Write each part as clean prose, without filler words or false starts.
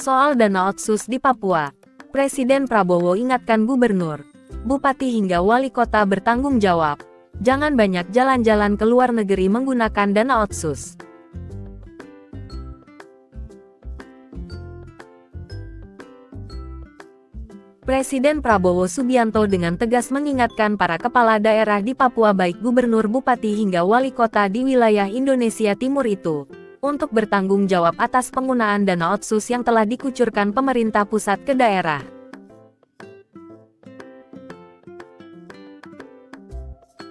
Soal dana otsus di Papua, Presiden Prabowo ingatkan gubernur, bupati hingga wali kota bertanggung jawab. Jangan banyak jalan-jalan ke luar negeri menggunakan dana otsus. Presiden Prabowo Subianto dengan tegas mengingatkan para kepala daerah di Papua baik gubernur, bupati hingga wali kota di wilayah Indonesia Timur itu, untuk bertanggung jawab atas penggunaan dana otsus yang telah dikucurkan pemerintah pusat ke daerah.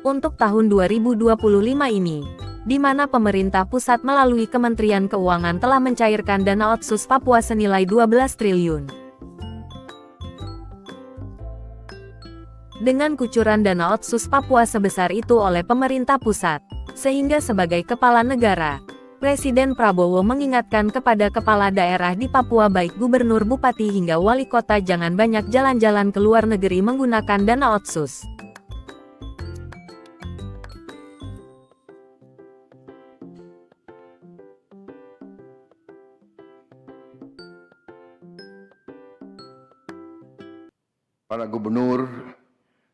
Untuk tahun 2025 ini, di mana pemerintah pusat melalui Kementerian Keuangan telah mencairkan dana otsus Papua senilai 12 triliun. Dengan kucuran dana otsus Papua sebesar itu oleh pemerintah pusat, sehingga sebagai kepala negara, Presiden Prabowo mengingatkan kepada kepala daerah di Papua baik gubernur, bupati hingga wali kota jangan banyak jalan-jalan ke luar negeri menggunakan dana otsus. Para gubernur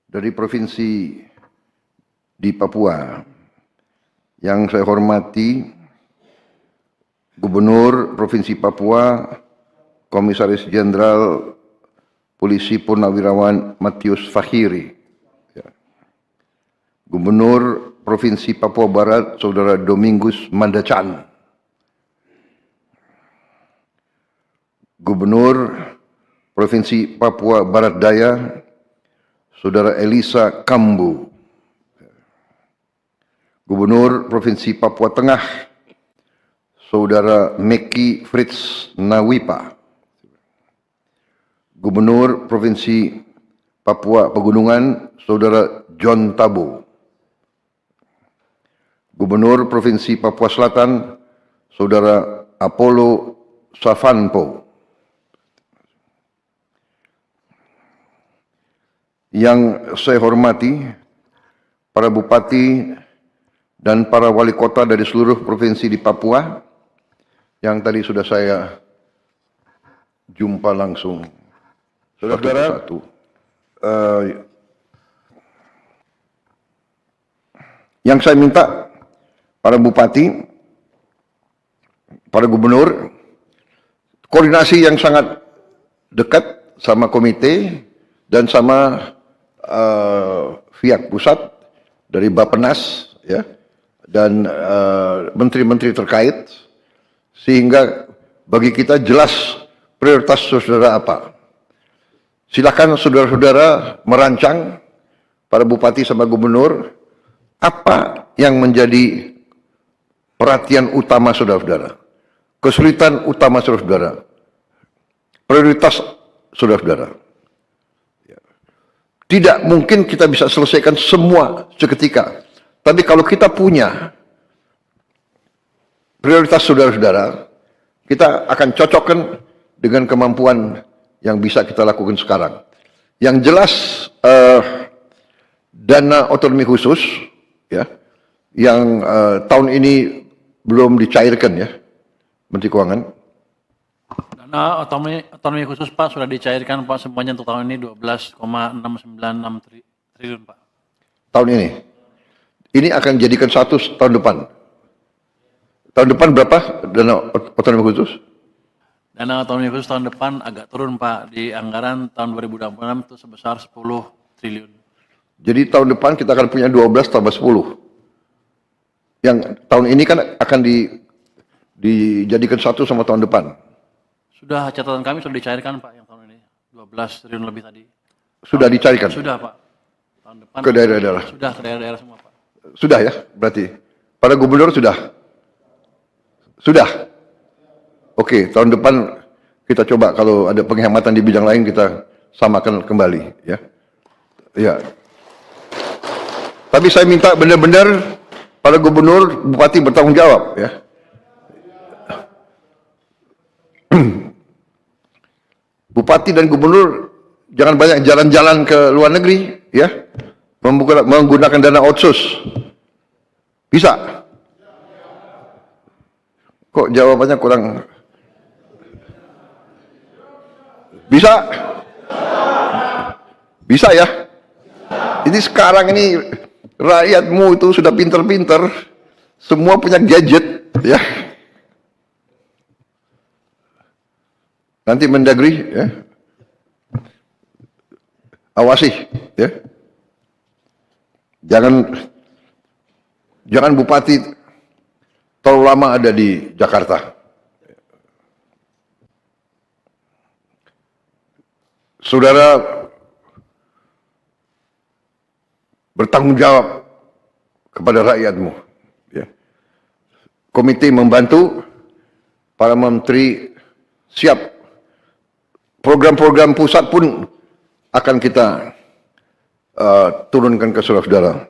dari provinsi di Papua yang saya hormati, Gubernur Provinsi Papua, Komisaris Jenderal Polisi Purnawirawan Matius Fakhiri, Gubernur Provinsi Papua Barat, Saudara Domingus Mandacan, Gubernur Provinsi Papua Barat Daya, Saudara Elisa Kambu, Gubernur Provinsi Papua Tengah, Saudara Meki Fritz Nawipa, Gubernur Provinsi Papua Pegunungan, Saudara John Tabo, Gubernur Provinsi Papua Selatan, Saudara Apollo Savanpo. Yang saya hormati, para bupati dan para wali kota dari seluruh provinsi di Papua, yang tadi sudah saya jumpa langsung. Saudara-saudara, yang saya minta, para bupati, para gubernur, koordinasi yang sangat dekat sama komite dan sama pihak pusat dari Bappenas, ya, dan menteri-menteri terkait, sehingga bagi kita jelas prioritas saudara apa. Silakan saudara-saudara merancang, para bupati sama gubernur, apa yang menjadi perhatian utama saudara-saudara, kesulitan utama saudara-saudara, prioritas saudara-saudara. Tidak mungkin kita bisa selesaikan semua seketika. Tapi kalau kita punya prioritas saudara-saudara, kita akan cocokkan dengan kemampuan yang bisa kita lakukan sekarang. Yang jelas dana otonomi khusus, ya, yang tahun ini belum dicairkan, ya, Menteri Keuangan. Dana otonomi khusus, Pak, sudah dicairkan, Pak, semuanya untuk tahun ini 12,696 triliun, Pak. Tahun ini. Ini akan jadikan satu tahun depan. Tahun depan berapa dana otonomi khusus? Dana otonomi khusus tahun depan agak turun, Pak. Di anggaran tahun 2026 itu sebesar 10 triliun. Jadi tahun depan kita akan punya 12 tambah 10. Yang tahun ini kan akan dijadikan satu sama tahun depan. Sudah, catatan kami sudah dicairkan, Pak, yang tahun ini 12 triliun lebih tadi. Sudah dicarikan? Sudah, Pak. Tahun depan ke daerah-daerah? Sudah, ke daerah-daerah semua, Pak. Sudah, ya, berarti. Para gubernur sudah? Sudah? Oke, tahun depan kita coba kalau ada penghematan di bidang lain kita samakan kembali, ya. Ya. Tapi saya minta benar-benar para gubernur, bupati bertanggung jawab, ya. Bupati dan gubernur jangan banyak jalan-jalan ke luar negeri, ya, menggunakan dana otsus. Bisa? Kok jawabannya kurang? Bisa? Bisa ya? Ini sekarang ini rakyatmu itu sudah pinter-pinter, semua punya gadget, ya. Nanti Mendagri, ya, awasi, ya. Jangan bupati terlalu lama ada di Jakarta. Saudara bertanggung jawab kepada rakyatmu. Ya. Komite membantu, para menteri siap. Program-program pusat pun akan kita turunkan ke saudara-saudara.